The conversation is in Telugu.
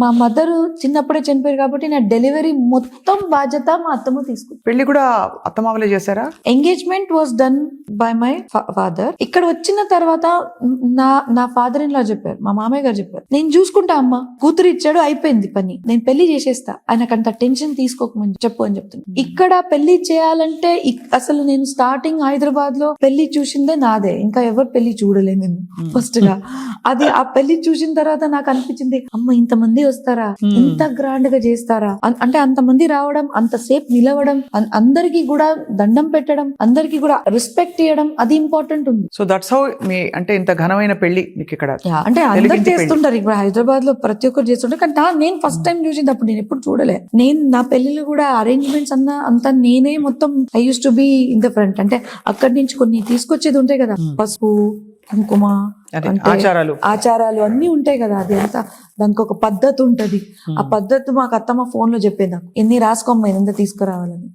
మా మదర్ చిన్నప్పుడే చనిపోయారు కాబట్టి నా డెలివరీ మొత్తం బాధ్యత మా అత్తమ్మ తీసుకుంది. పెళ్లి కూడా అత్తమామలే చేశారా? Engagement was done by my father. ఇక్కడ వచ్చిన తర్వాత నా ఫాదర్ ఇన్ లా చెప్పారు, మా మామయ్య గారు చెప్పారు, నేను చూసుకుంటా అమ్మ, కూతురు ఇచ్చాడు అయిపోయింది పని, నేను పెళ్లి చేసేస్తా, ఆయనకంత టెన్షన్ తీసుకోకమని చెప్పు అని చెప్తున్నాను. ఇక్కడ పెళ్లి చేయాలంటే అసలు నేను స్టార్టింగ్ హైదరాబాద్ లో పెళ్లి చూసిందే నాదే, ఇంకా ఎవరు పెళ్లి చూడలేదు నేను ఫస్ట్ గా. అది ఆ పెళ్లి చూసిన తర్వాత నాకు అనిపించింది, అమ్మ ఇంతమంది వస్తారా, ఇంత గ్రాండ్ గా చేస్తారా, అంటే అంతమంది రావడం, అంతసేపు నిలవడం, అందరికి కూడా దండం పెట్టడం, అందరికి కూడా రెస్పెక్ట్ ఇవ్వడం, అది ఇంపార్టెంట్ ఉంది. సో దట్స్ హౌ మీ అంటే ఇంత ఘనమైన పెళ్లి మీకు ఇక్కడ అంటే అందరు చేస్తుంటారు ఇప్పుడు హైదరాబాద్ లో, ప్రతి ఒక్కరు చేస్తుంటారు. కానీ నేను ఫస్ట్ టైం చూసింది అప్పుడు, నేను ఎప్పుడు చూడలే. నేను నా పెళ్లిలో కూడా అరేంజ్మెంట్స్ అంతా నేనే మొత్తం. I use to be in the front. అంటే అక్కడి నుంచి కొన్ని తీసుకొచ్చేది ఉంటాయి కదా, పసుపు కుంకుమ ఆచారాలు అన్ని ఉంటాయి కదా, అది అంతా దానికి ఒక పద్ధతి ఉంటది. ఆ పద్ధతి మాకు అత్తమ్మ ఫోన్ లో చెప్పేది, నాకు ఎన్ని రాసుకోమ్మా ఎంత తీసుకురావాలని.